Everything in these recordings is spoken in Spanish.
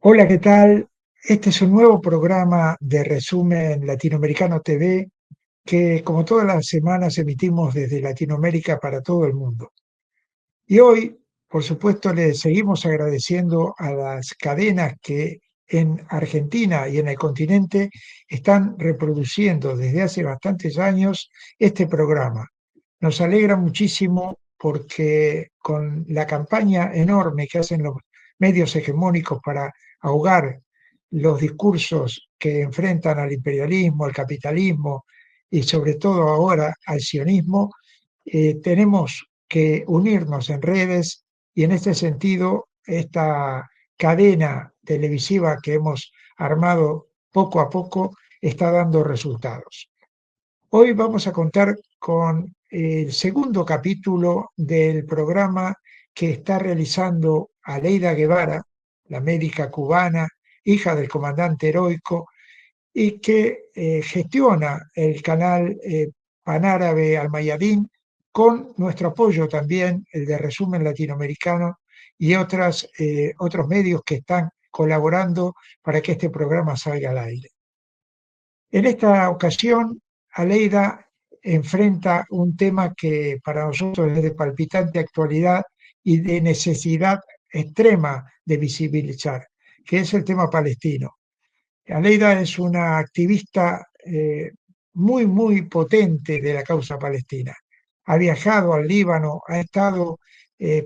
Hola, ¿qué tal? Este es un nuevo programa de Resumen Latinoamericano TV que, como todas las semanas, emitimos desde Latinoamérica para todo el mundo. Y hoy, por supuesto, le seguimos agradeciendo a las cadenas que en Argentina y en el continente están reproduciendo desde hace bastantes años este programa. Nos alegra muchísimo porque con la campaña enorme que hacen los medios hegemónicos para ahogar los discursos que enfrentan al imperialismo, al capitalismo y sobre todo ahora al sionismo, tenemos que unirnos en redes y en este sentido esta cadena televisiva que hemos armado poco a poco está dando resultados. Hoy vamos a contar con el segundo capítulo del programa que está realizando Aleida Guevara, la médica cubana, hija del comandante heroico, y que gestiona el canal Panárabe Al Mayadín con nuestro apoyo también, el de Resumen Latinoamericano y otros medios que están colaborando para que este programa salga al aire. En esta ocasión, Aleida enfrenta un tema que para nosotros es de palpitante actualidad y de necesidad extrema de visibilizar, que es el tema palestino. Aleida es una activista muy potente de la causa palestina. Ha viajado al Líbano, ha estado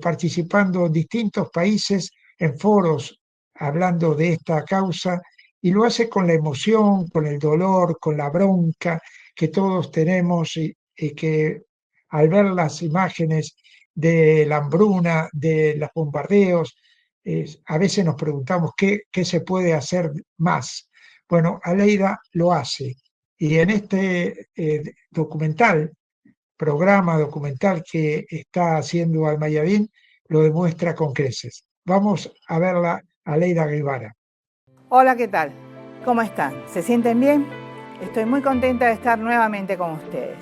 participando en distintos países en foros hablando de esta causa y lo hace con la emoción, con el dolor, con la bronca que todos tenemos y que al ver las imágenes de la hambruna, de los bombardeos, a veces nos preguntamos qué se puede hacer más. Bueno, Aleida lo hace. Y en este programa documental que está haciendo Almayadín, lo demuestra con creces. Vamos a verla, Aleida Guevara. Hola, ¿qué tal? ¿Cómo están? ¿Se sienten bien? Estoy muy contenta de estar nuevamente con ustedes.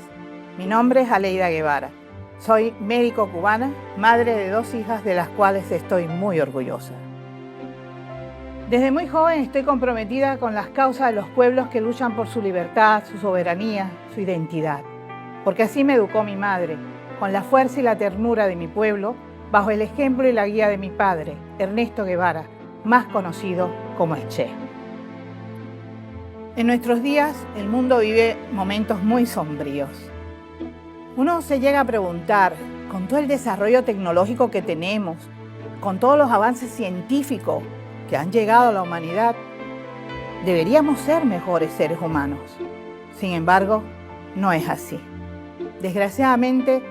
Mi nombre es Aleida Guevara. Soy médico cubana, madre de 2 hijas de las cuales estoy muy orgullosa. Desde muy joven estoy comprometida con las causas de los pueblos que luchan por su libertad, su soberanía, su identidad. Porque así me educó mi madre, con la fuerza y la ternura de mi pueblo, bajo el ejemplo y la guía de mi padre, Ernesto Guevara, más conocido como el Che. En nuestros días, el mundo vive momentos muy sombríos. Uno se llega a preguntar, con todo el desarrollo tecnológico que tenemos, con todos los avances científicos que han llegado a la humanidad, deberíamos ser mejores seres humanos. Sin embargo, no es así. Desgraciadamente,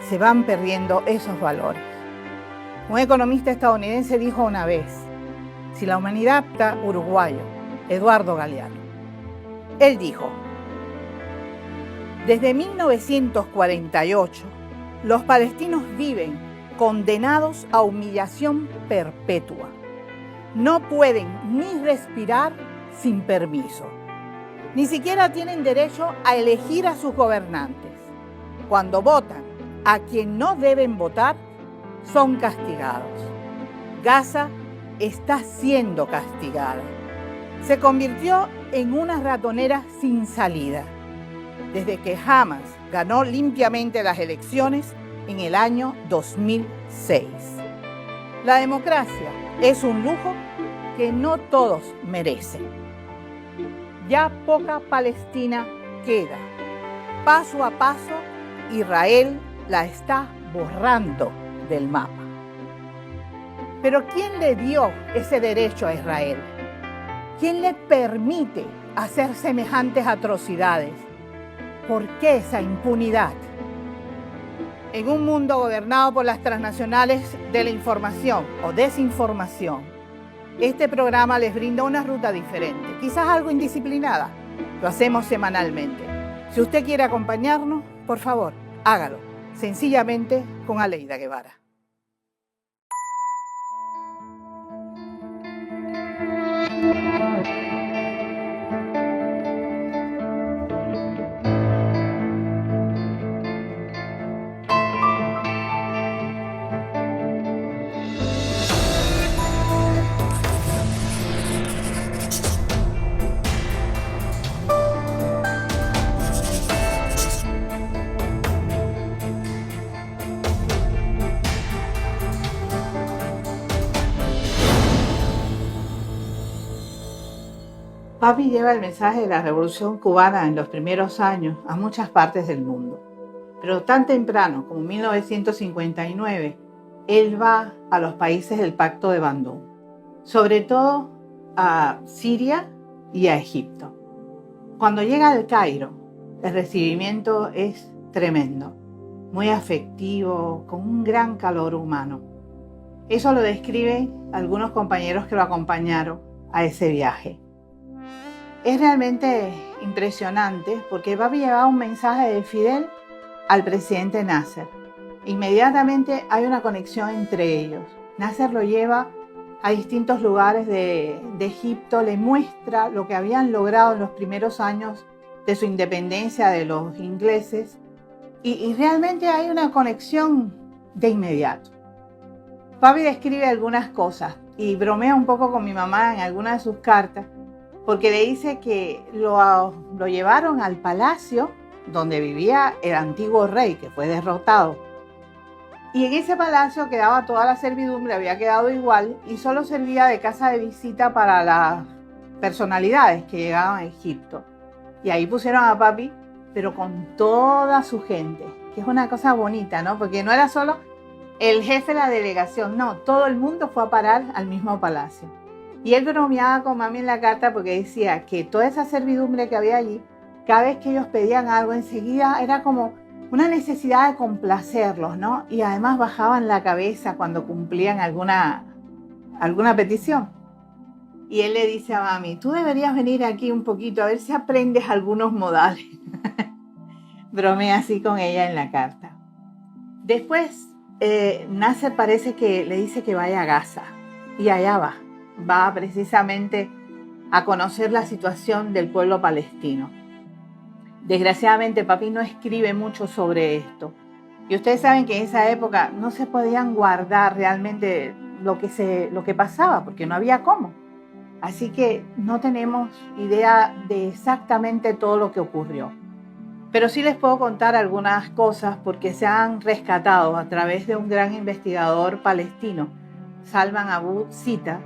se van perdiendo esos valores. Un economista estadounidense dijo una vez, si la humanidad apta, uruguayo, Eduardo Galeano. Él dijo, desde 1948, los palestinos viven condenados a humillación perpetua. No pueden ni respirar sin permiso. Ni siquiera tienen derecho a elegir a sus gobernantes. Cuando votan a quien no deben votar, son castigados. Gaza está siendo castigada. Se convirtió en una ratonera sin salida, desde que Hamas ganó limpiamente las elecciones en el año 2006. La democracia es un lujo que no todos merecen. Ya poca Palestina queda. Paso a paso, Israel la está borrando del mapa. Pero ¿quién le dio ese derecho a Israel? ¿Quién le permite hacer semejantes atrocidades? ¿Por qué esa impunidad? En un mundo gobernado por las transnacionales de la información o desinformación, este programa les brinda una ruta diferente, quizás algo indisciplinada. Lo hacemos semanalmente. Si usted quiere acompañarnos, por favor, hágalo, sencillamente con Aleida Guevara. Papi lleva el mensaje de la Revolución Cubana en los primeros años a muchas partes del mundo. Pero tan temprano como 1959, él va a los países del Pacto de Bandung, sobre todo a Siria y a Egipto. Cuando llega al Cairo, el recibimiento es tremendo, muy afectivo, con un gran calor humano. Eso lo describen algunos compañeros que lo acompañaron a ese viaje. Es realmente impresionante porque papi llevaba un mensaje de Fidel al presidente Nasser. Inmediatamente hay una conexión entre ellos. Nasser lo lleva a distintos lugares de Egipto, le muestra lo que habían logrado en los primeros años de su independencia de los ingleses y realmente hay una conexión de inmediato. Papi describe algunas cosas y bromea un poco con mi mamá en algunas de sus cartas porque le dice que lo llevaron al palacio donde vivía el antiguo rey que fue derrotado. Y en ese palacio quedaba toda la servidumbre, había quedado igual y solo servía de casa de visita para las personalidades que llegaban a Egipto. Y ahí pusieron a papi, pero con toda su gente, que es una cosa bonita, ¿no? Porque no era solo el jefe de la delegación, no, todo el mundo fue a parar al mismo palacio. Y él bromeaba con mami en la carta porque decía que toda esa servidumbre que había allí, cada vez que ellos pedían algo, enseguida era como una necesidad de complacerlos, ¿no? Y además bajaban la cabeza cuando cumplían alguna petición. Y él le dice a mami, tú deberías venir aquí un poquito a ver si aprendes algunos modales. Bromea así con ella en la carta. Después, Nasser parece que le dice que vaya a Gaza. Y allá va. Va precisamente a conocer la situación del pueblo palestino. Desgraciadamente, papi no escribe mucho sobre esto. Y ustedes saben que en esa época no se podían guardar realmente lo que pasaba, porque no había cómo. Así que no tenemos idea de exactamente todo lo que ocurrió. Pero sí les puedo contar algunas cosas porque se han rescatado a través de un gran investigador palestino, Salman Abu Sita,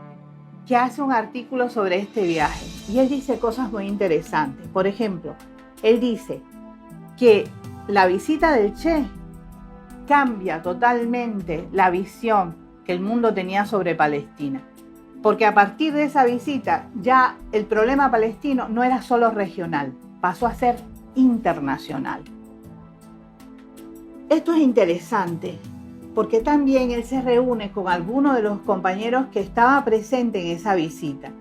que hace un artículo sobre este viaje. Y él dice cosas muy interesantes. Por ejemplo, él dice que la visita del Che cambia totalmente la visión que el mundo tenía sobre Palestina. Porque a partir de esa visita ya el problema palestino no era solo regional, pasó a ser internacional. Esto es interesante porque también él se reúne con algunos de los compañeros que estaban presentes en esa visita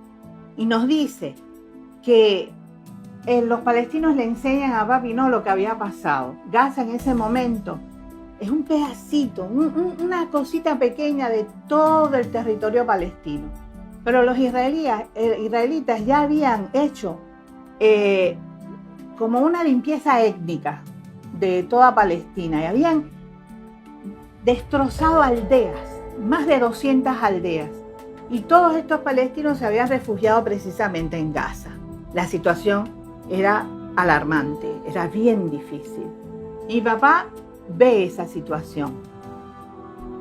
y nos dice que los palestinos le enseñan a papi no lo que había pasado. Gaza en ese momento es un pedacito, una cosita pequeña de todo el territorio palestino. Pero los israelitas ya habían hecho como una limpieza étnica de toda Palestina y habían destrozado aldeas, más de 200 aldeas. Y todos estos palestinos se habían refugiado precisamente en Gaza. La situación era alarmante, era bien difícil. Mi papá ve esa situación.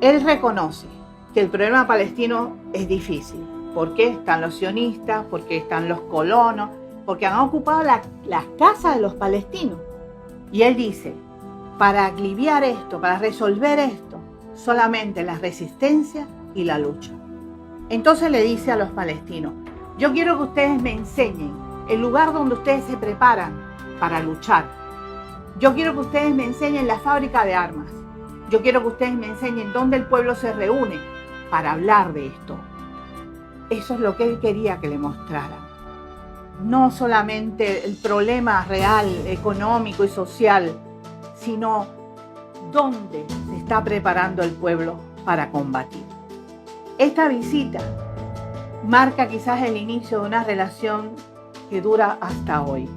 Él reconoce que el problema palestino es difícil. ¿Por qué? Están los sionistas, porque están los colonos, porque han ocupado las casas de los palestinos. Y él dice, para aliviar esto, para resolver esto, solamente la resistencia y la lucha. Entonces le dice a los palestinos, yo quiero que ustedes me enseñen el lugar donde ustedes se preparan para luchar. Yo quiero que ustedes me enseñen la fábrica de armas. Yo quiero que ustedes me enseñen dónde el pueblo se reúne para hablar de esto. Eso es lo que él quería que le mostraran. No solamente el problema real, económico y social, sino dónde se está preparando el pueblo para combatir. Esta visita marca quizás el inicio de una relación que dura hasta hoy,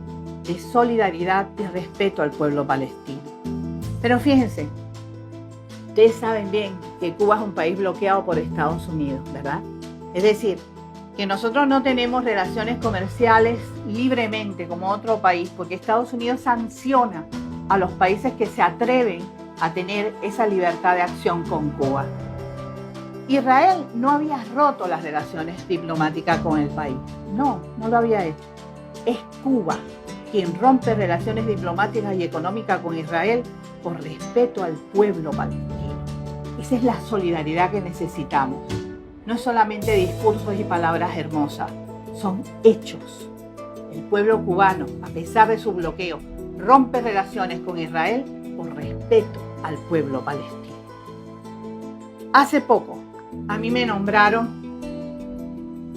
de solidaridad y respeto al pueblo palestino. Pero fíjense, ustedes saben bien que Cuba es un país bloqueado por Estados Unidos, ¿verdad? Es decir, que nosotros no tenemos relaciones comerciales libremente como otro país, porque Estados Unidos sanciona a los países que se atreven a tener esa libertad de acción con Cuba. Israel no había roto las relaciones diplomáticas con el país. No lo había hecho. Es Cuba quien rompe relaciones diplomáticas y económicas con Israel por respeto al pueblo palestino. Esa es la solidaridad que necesitamos. No es solamente discursos y palabras hermosas, son hechos. El pueblo cubano, a pesar de su bloqueo, rompe relaciones con Israel por respeto al pueblo palestino. Hace poco, a mí me nombraron,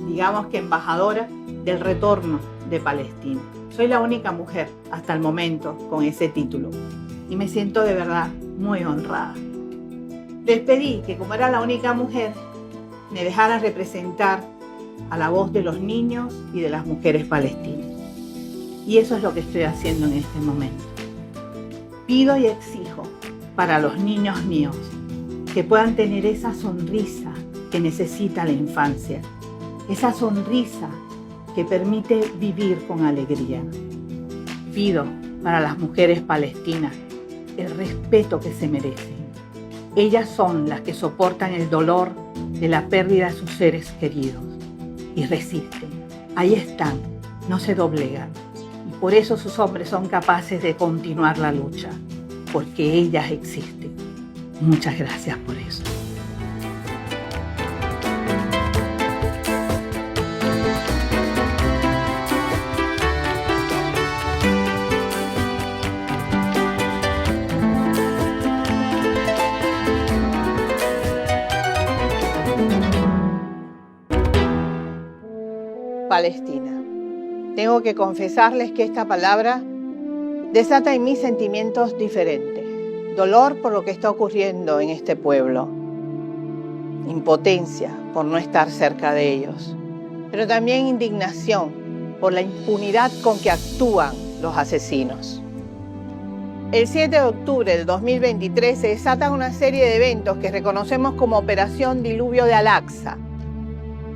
digamos que embajadora del retorno de Palestina. Soy la única mujer hasta el momento con ese título y me siento de verdad muy honrada. Les pedí que, como era la única mujer, me dejaran representar a la voz de los niños y de las mujeres palestinas. Y eso es lo que estoy haciendo en este momento. Pido y exijo para los niños míos que puedan tener esa sonrisa que necesita la infancia, esa sonrisa que permite vivir con alegría. Pido para las mujeres palestinas el respeto que se merecen. Ellas son las que soportan el dolor de la pérdida de sus seres queridos y resisten. Ahí están, no se doblegan. Y por eso sus hombres son capaces de continuar la lucha, porque ellas existen. Muchas gracias por eso. Palestina. Tengo que confesarles que esta palabra desata en mí sentimientos diferentes. Dolor por lo que está ocurriendo en este pueblo. Impotencia por no estar cerca de ellos. Pero también indignación por la impunidad con que actúan los asesinos. El 7 de octubre del 2023 se desatan una serie de eventos que reconocemos como Operación Diluvio de Al-Aqsa.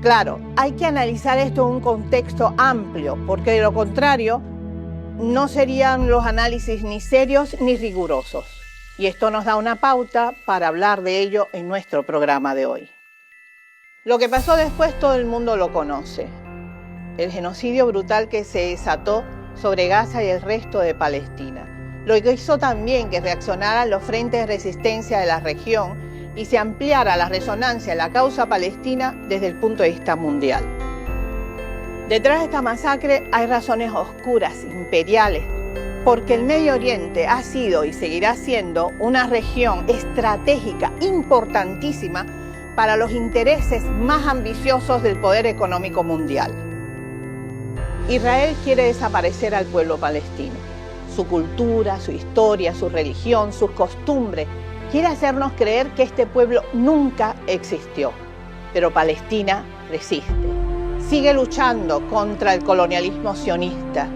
Claro, hay que analizar esto en un contexto amplio, porque de lo contrario no serían los análisis ni serios ni rigurosos. Y esto nos da una pauta para hablar de ello en nuestro programa de hoy. Lo que pasó después todo el mundo lo conoce. El genocidio brutal que se desató sobre Gaza y el resto de Palestina. Lo que hizo también que reaccionaran los frentes de resistencia de la región y se ampliara la resonancia de la causa palestina desde el punto de vista mundial. Detrás de esta masacre hay razones oscuras, imperiales, porque el Medio Oriente ha sido y seguirá siendo una región estratégica importantísima para los intereses más ambiciosos del poder económico mundial. Israel quiere desaparecer al pueblo palestino, su cultura, su historia, su religión, sus costumbres. Quiere hacernos creer que este pueblo nunca existió, pero Palestina resiste. Sigue luchando contra el colonialismo sionista.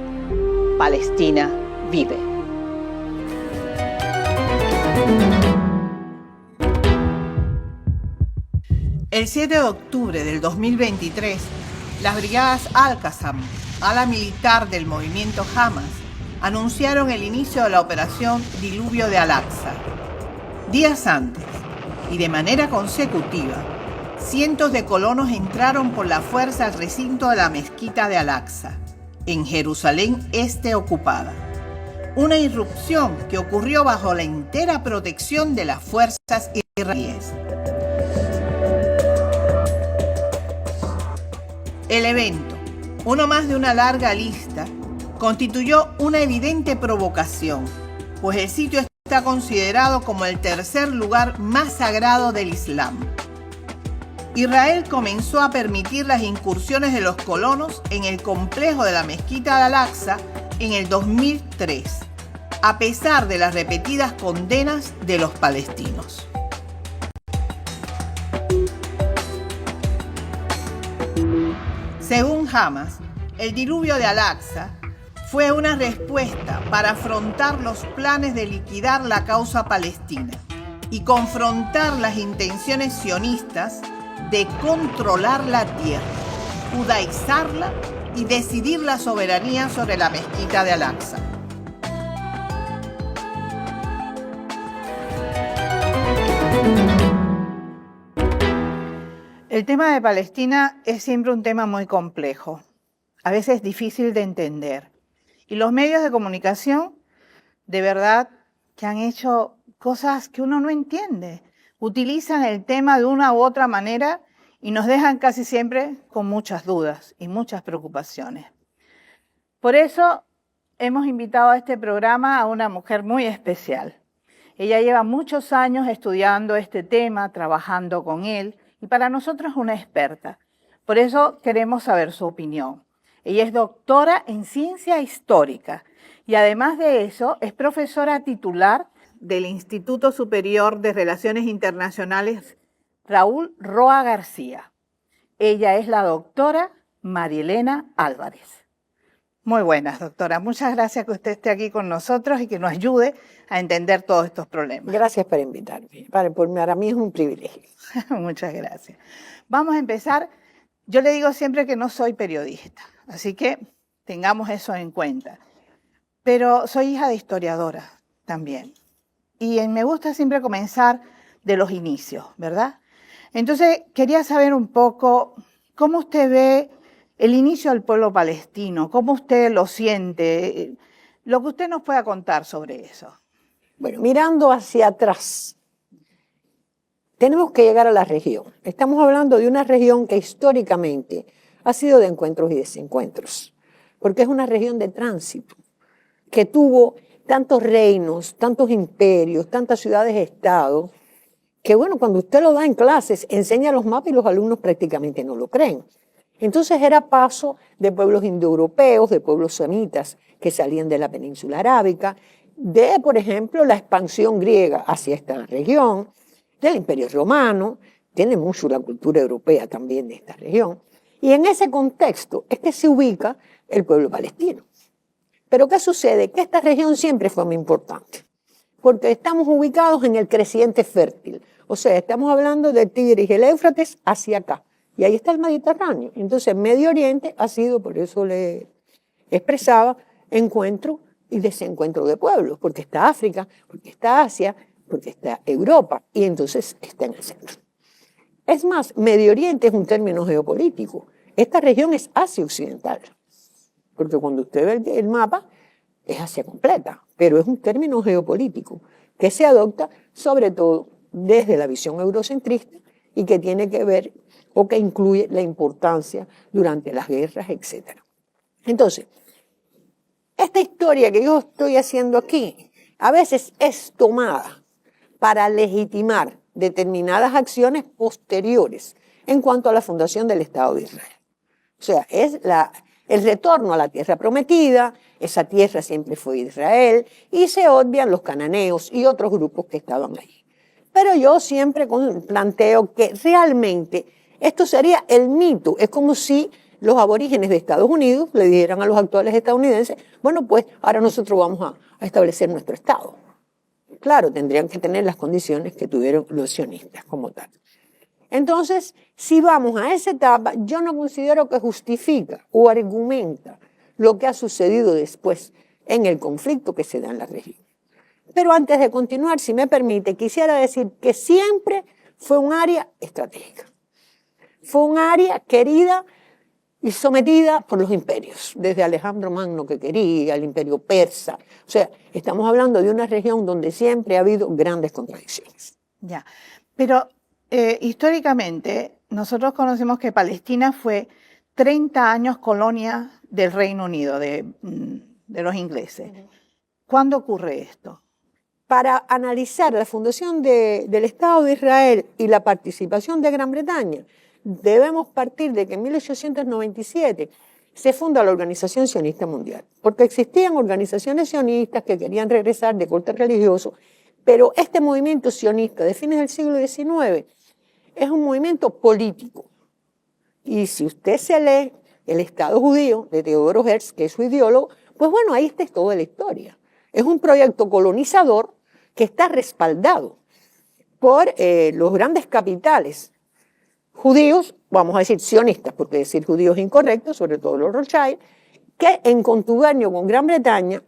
Palestina vive. El 7 de octubre del 2023, las brigadas Al-Qassam, ala militar del movimiento Hamas, anunciaron el inicio de la operación Diluvio de Al-Aqsa. Días antes, y de manera consecutiva, cientos de colonos entraron por la fuerza al recinto de la mezquita de Al-Aqsa, en Jerusalén Este ocupada. Una irrupción que ocurrió bajo la entera protección de las fuerzas israelíes. El evento, uno más de una larga lista, constituyó una evidente provocación, pues el sitio está considerado como el tercer lugar más sagrado del Islam. Israel comenzó a permitir las incursiones de los colonos en el complejo de la mezquita de Al-Aqsa en el 2003, a pesar de las repetidas condenas de los palestinos. Según Hamas, el diluvio de Al-Aqsa fue una respuesta para afrontar los planes de liquidar la causa palestina y confrontar las intenciones sionistas de controlar la tierra, judaizarla y decidir la soberanía sobre la mezquita de Al-Aqsa. El tema de Palestina es siempre un tema muy complejo. a veces difícil de entender. Y los medios de comunicación, de verdad, que han hecho cosas que uno no entiende. Utilizan el tema de una u otra manera y nos dejan casi siempre con muchas dudas y muchas preocupaciones. Por eso hemos invitado a este programa a una mujer muy especial. Ella lleva muchos años estudiando este tema, trabajando con él, y para nosotros es una experta. Por eso queremos saber su opinión. Ella es doctora en ciencia histórica y además de eso es profesora titular del Instituto Superior de Relaciones Internacionales Raúl Roa García. Ella es la doctora Marielena Álvarez. Muy buenas, doctora. Muchas gracias que usted esté aquí con nosotros y que nos ayude a entender todos estos problemas. Gracias por invitarme. Para mí es un privilegio. Muchas gracias. Vamos a empezar. Yo le digo siempre que no soy periodista, así que tengamos eso en cuenta. Pero soy hija de historiadora también. Y me gusta siempre comenzar de los inicios, ¿verdad? Entonces, quería saber un poco cómo usted ve el inicio del pueblo palestino, cómo usted lo siente, lo que usted nos pueda contar sobre eso. Bueno, mirando hacia atrás, tenemos que llegar a la región. Estamos hablando de una región que históricamente ha sido de encuentros y desencuentros, porque es una región de tránsito, que tuvo tantos reinos, tantos imperios, tantas ciudades-estado, que bueno, cuando usted lo da en clases, enseña los mapas y los alumnos prácticamente no lo creen. Entonces era paso de pueblos indoeuropeos, de pueblos semitas que salían de la península arábica, de, por ejemplo, la expansión griega hacia esta región, del Imperio Romano, tiene mucho la cultura europea también de esta región, y en ese contexto es que se ubica el pueblo palestino. Pero ¿qué sucede? Que esta región siempre fue muy importante, porque estamos ubicados en el creciente fértil, o sea, estamos hablando del Tigris y el Éufrates hacia acá, y ahí está el Mediterráneo. Entonces, Medio Oriente ha sido, por eso le expresaba, encuentro y desencuentro de pueblos, porque está África, porque está Asia, porque está Europa, y entonces está en el centro. Es más, Medio Oriente es un término geopolítico. Esta región es Asia Occidental, porque cuando usted ve el mapa, es Asia completa, pero es un término geopolítico que se adopta sobre todo desde la visión eurocentrista y que tiene que ver o que incluye la importancia durante las guerras, etc. Entonces, esta historia que yo estoy haciendo aquí a veces es tomada para legitimar determinadas acciones posteriores en cuanto a la fundación del Estado de Israel. O sea, es el retorno a la tierra prometida, esa tierra siempre fue Israel, y se obvian los cananeos y otros grupos que estaban allí. Pero yo siempre planteo que realmente esto sería el mito. Es como si los aborígenes de Estados Unidos le dijeran a los actuales estadounidenses, bueno, pues ahora nosotros vamos a establecer nuestro Estado. Claro, tendrían que tener las condiciones que tuvieron los sionistas como tal. Entonces, si vamos a esa etapa, yo no considero que justifica o argumenta lo que ha sucedido después en el conflicto que se da en la región. Pero antes de continuar, si me permite, quisiera decir que siempre fue un área estratégica. Fue un área querida y sometida por los imperios, desde Alejandro Magno que quería, el imperio persa. O sea, estamos hablando de una región donde siempre ha habido grandes contradicciones. Ya, pero históricamente nosotros conocemos que Palestina fue 30 años colonia del Reino Unido, de los ingleses. ¿Cuándo ocurre esto? Para analizar la fundación del Estado de Israel y la participación de Gran Bretaña, debemos partir de que en 1897 se funda la Organización Sionista Mundial, porque existían organizaciones sionistas que querían regresar de corte religioso, pero este movimiento sionista de fines del siglo XIX es un movimiento político. Y si usted se lee El Estado Judío de Teodoro Herzl, que es su ideólogo, pues bueno, ahí está toda la historia. Es un proyecto colonizador que está respaldado por los grandes capitales judíos, vamos a decir sionistas, porque decir judíos es incorrecto, sobre todo los Rothschild, que en contubernio con Gran Bretaña,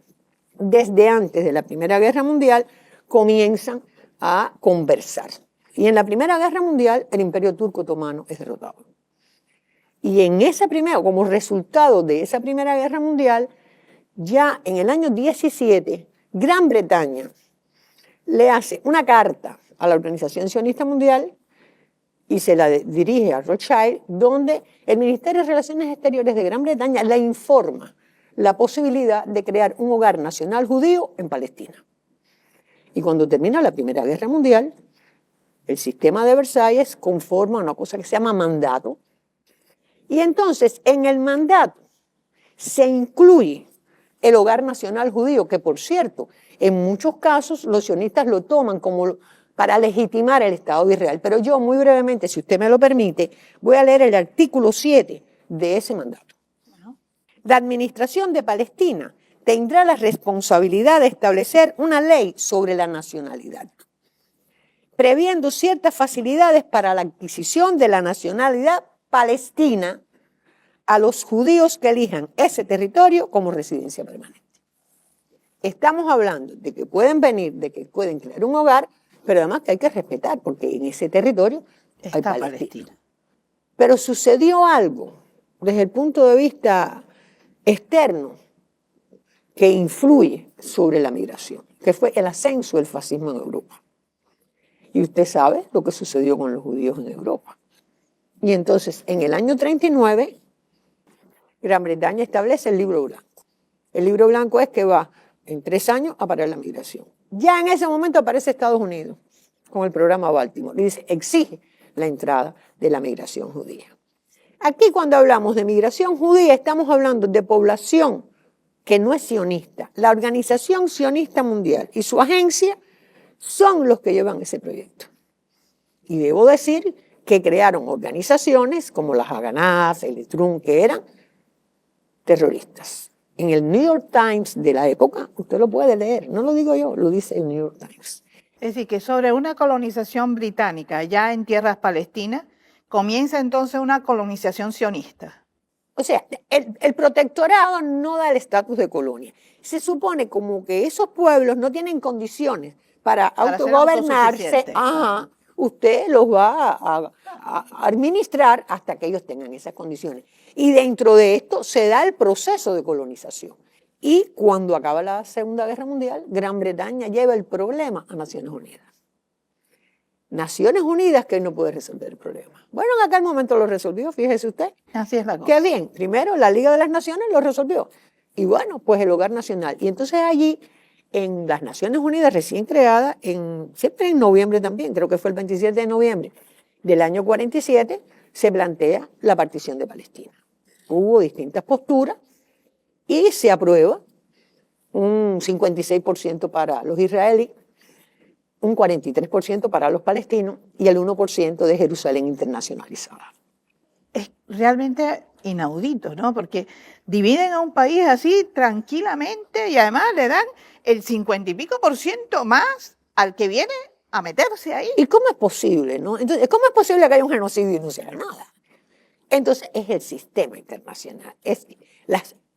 desde antes de la Primera Guerra Mundial, comienzan a conversar. Y en la Primera Guerra Mundial, el Imperio Turco Otomano es derrotado. Y en esa primera, como resultado de esa Primera Guerra Mundial, ya en el año 17, Gran Bretaña le hace una carta a la Organización Sionista Mundial y se la dirige a Rothschild, donde el Ministerio de Relaciones Exteriores de Gran Bretaña le informa la posibilidad de crear un hogar nacional judío en Palestina. Y cuando termina la Primera Guerra Mundial, el sistema de Versalles conforma una cosa que se llama mandato. Y entonces, en el mandato se incluye el hogar nacional judío, que por cierto, en muchos casos los sionistas lo toman como para legitimar el Estado de Israel. Pero yo, muy brevemente, si usted me lo permite, voy a leer el artículo 7 de ese mandato. La administración de Palestina tendrá la responsabilidad de establecer una ley sobre la nacionalidad, previendo ciertas facilidades para la adquisición de la nacionalidad palestina a los judíos que elijan ese territorio como residencia permanente. Estamos hablando de que pueden venir, de que pueden crear un hogar, pero además que hay que respetar, porque en ese territorio hay Palestina. Pero sucedió algo desde el punto de vista externo que influye sobre la migración, que fue el ascenso del fascismo en Europa. Y usted sabe lo que sucedió con los judíos en Europa. Y entonces, en el año 39, Gran Bretaña establece el libro blanco. El libro blanco es que va en 3 años a parar la migración. Ya en ese momento aparece Estados Unidos con el programa Baltimore y dice, exige la entrada de la migración judía. Aquí cuando hablamos de migración judía estamos hablando de población que no es sionista. La Organización Sionista Mundial y su agencia son los que llevan ese proyecto. Y debo decir que crearon organizaciones como las Haganah, el Trun, que eran terroristas. En el New York Times de la época, usted lo puede leer, no lo digo yo, lo dice el New York Times. Es decir, que sobre una colonización británica ya en tierras palestinas, comienza entonces una colonización sionista. O sea, el protectorado no da el estatus de colonia. Se supone como que esos pueblos no tienen condiciones para autogobernarse. Ajá, usted los va a administrar hasta que ellos tengan esas condiciones. Y dentro de esto se da el proceso de colonización. Y cuando acaba la Segunda Guerra Mundial, Gran Bretaña lleva el problema a Naciones Unidas. Naciones Unidas que no puede resolver el problema. Bueno, en aquel momento lo resolvió, fíjese usted. Así es la cosa. Qué bien. Primero, la Liga de las Naciones lo resolvió. Y bueno, pues el hogar nacional. Y entonces allí, en las Naciones Unidas recién creadas, siempre en noviembre también, creo que fue el 27 de noviembre del año 47, se plantea la partición de Palestina. Hubo distintas posturas y se aprueba un 56% para los israelíes, un 43% para los palestinos y el 1% de Jerusalén internacionalizada. Es realmente inaudito, ¿no? Porque dividen a un país así tranquilamente y además le dan el 50 y pico % más al que viene a meterse ahí. ¿Y cómo es posible, no? Entonces, ¿cómo es posible que haya un genocidio y no se haga nada? Entonces, es el sistema internacional, es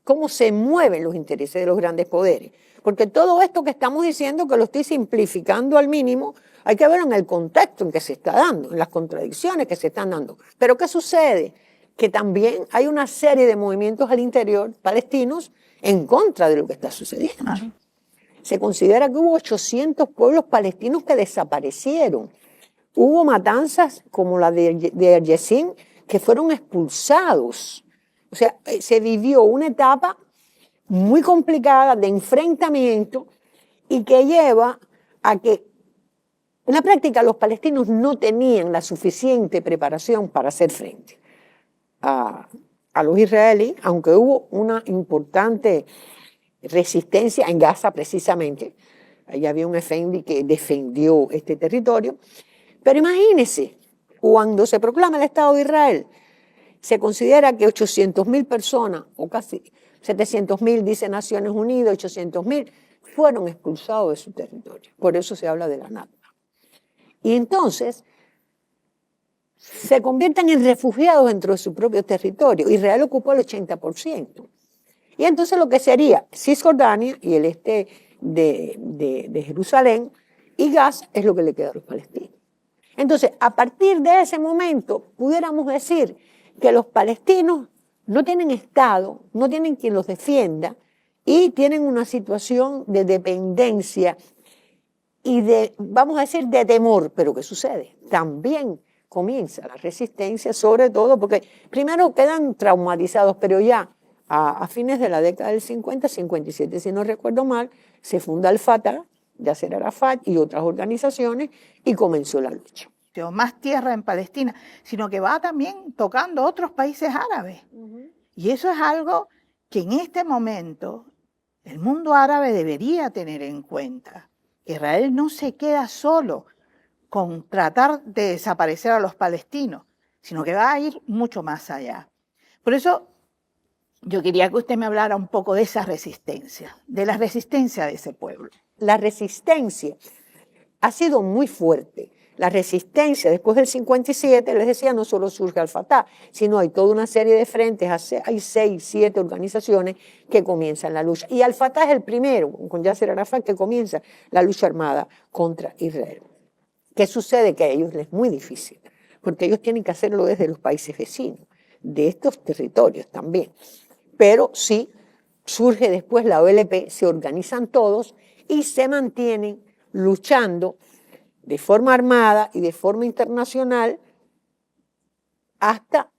cómo se mueven los intereses de los grandes poderes. Porque todo esto que estamos diciendo, que lo estoy simplificando al mínimo, hay que verlo en el contexto en que se está dando, en las contradicciones que se están dando. Pero ¿qué sucede? Que también hay una serie de movimientos al interior palestinos en contra de lo que está sucediendo. Ajá. Se considera que hubo 800 pueblos palestinos que desaparecieron. Hubo matanzas como la de Yesin, que fueron expulsados. O sea, se vivió una etapa muy complicada de enfrentamiento y que lleva a que en la práctica los palestinos no tenían la suficiente preparación para hacer frente a los israelíes, aunque hubo una importante resistencia en Gaza precisamente. Allí había un efendi que defendió este territorio. Pero imagínense, cuando se proclama el Estado de Israel, se considera que 800.000 personas, o casi 700.000, dice Naciones Unidas, 800.000, fueron expulsados de su territorio. Por eso se habla de la Nakba. Y entonces se convierten en refugiados dentro de su propio territorio. Israel ocupó el 80%. Y entonces lo que sería Cisjordania y el este de Jerusalén y Gaza es lo que le queda a los palestinos. Entonces, a partir de ese momento, pudiéramos decir que los palestinos no tienen Estado, no tienen quien los defienda y tienen una situación de dependencia y de, vamos a decir, de temor. Pero ¿qué sucede? También comienza la resistencia, sobre todo porque primero quedan traumatizados, pero ya a fines de la década del 50, 57, si no recuerdo mal, se funda el Fatah, Yasser Arafat y otras organizaciones, y comenzó la lucha. Más tierra en Palestina, sino que va también tocando otros países árabes. Y eso es algo que en este momento el mundo árabe debería tener en cuenta. Israel no se queda solo con tratar de desaparecer a los palestinos, sino que va a ir mucho más allá. Por eso yo quería que usted me hablara un poco de esa resistencia, de la resistencia de ese pueblo. La resistencia ha sido muy fuerte. La resistencia después del 57, les decía, no solo surge al Fatah, sino hay toda una serie de frentes, hay 6, 7 organizaciones que comienzan la lucha. Y al Fatah es el primero, con Yasser Arafat, que comienza la lucha armada contra Israel. ¿Qué sucede? Que a ellos les es muy difícil, porque ellos tienen que hacerlo desde los países vecinos, de estos territorios también. Pero sí, surge después la OLP, se organizan todos y se mantienen luchando de forma armada y de forma internacional hasta,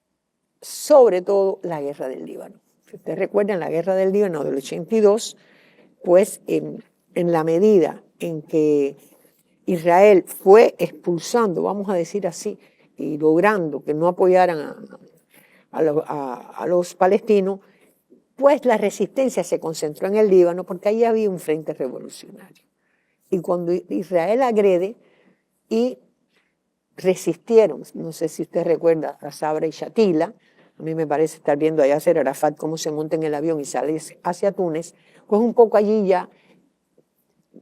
sobre todo, la guerra del Líbano. Si ustedes recuerdan la guerra del Líbano del 82, pues en la medida en que Israel fue expulsando, vamos a decir así, y logrando que no apoyaran a los palestinos, pues la resistencia se concentró en el Líbano porque ahí había un frente revolucionario. Y cuando Israel agrede y resistieron, no sé si usted recuerda a Sabra y Shatila, a mí me parece estar viendo a Yasser Arafat cómo se monta en el avión y sale hacia Túnez, pues un poco allí ya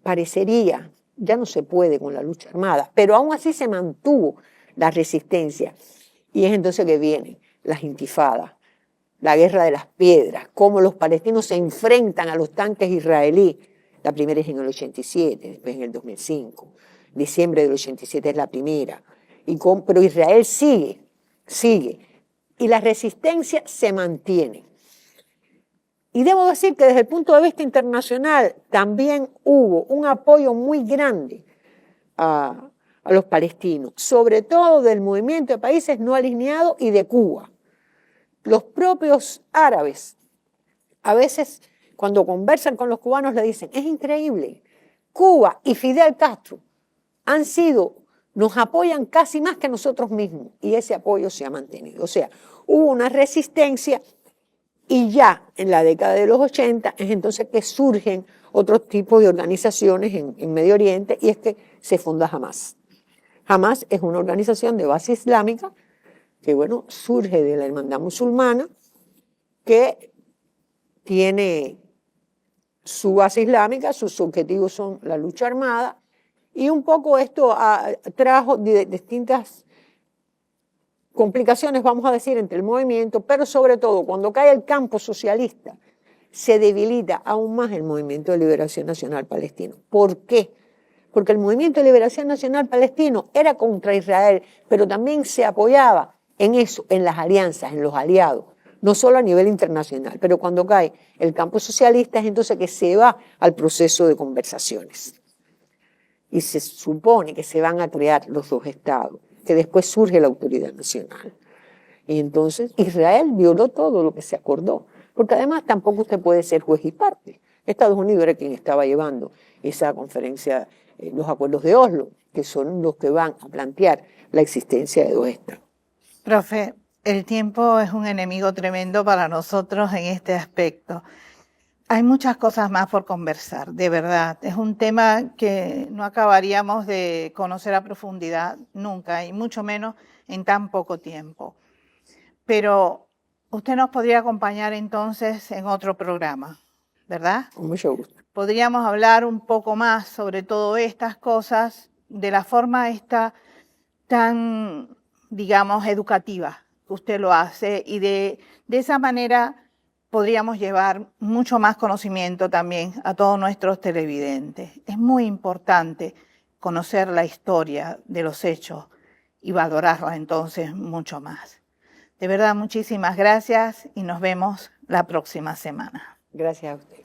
parecería, ya no se puede con la lucha armada, pero aún así se mantuvo la resistencia. Y es entonces que vienen las intifadas, la guerra de las piedras, cómo los palestinos se enfrentan a los tanques israelíes. La primera es en el 87, después en el 2005. Diciembre del 87 es la primera. Pero Israel sigue. Y la resistencia se mantiene. Y debo decir que desde el punto de vista internacional también hubo un apoyo muy grande a los palestinos, sobre todo del movimiento de países no alineados y de Cuba. Los propios árabes, a veces cuando conversan con los cubanos le dicen, es increíble, Cuba y Fidel Castro nos apoyan casi más que nosotros mismos, y ese apoyo se ha mantenido. O sea, hubo una resistencia y ya en la década de los 80 es entonces que surgen otros tipos de organizaciones en Medio Oriente, y es que se funda Hamas. Hamas es una organización de base islámica que, bueno, surge de la hermandad musulmana, que tiene su base islámica, sus objetivos son la lucha armada, y un poco esto trajo distintas complicaciones, vamos a decir, entre el movimiento, pero sobre todo cuando cae el campo socialista, se debilita aún más el Movimiento de Liberación Nacional Palestino. ¿Por qué? Porque el Movimiento de Liberación Nacional Palestino era contra Israel, pero también se apoyaba en eso, en las alianzas, en los aliados, no solo a nivel internacional, pero cuando cae el campo socialista es entonces que se va al proceso de conversaciones. Y se supone que se van a crear los dos estados, que después surge la autoridad nacional. Y entonces Israel violó todo lo que se acordó, porque además tampoco usted puede ser juez y parte. Estados Unidos era quien estaba llevando esa conferencia, los acuerdos de Oslo, que son los que van a plantear la existencia de dos estados. Profe, el tiempo es un enemigo tremendo para nosotros en este aspecto. Hay muchas cosas más por conversar, de verdad. Es un tema que no acabaríamos de conocer a profundidad nunca, y mucho menos en tan poco tiempo. Pero usted nos podría acompañar entonces en otro programa, ¿verdad? Con mucho gusto. Podríamos hablar un poco más sobre todo estas cosas de la forma esta tan, digamos, educativa que usted lo hace, y de esa manera podríamos llevar mucho más conocimiento también a todos nuestros televidentes. Es muy importante conocer la historia de los hechos y valorarla entonces mucho más. De verdad, muchísimas gracias y nos vemos la próxima semana. Gracias a usted.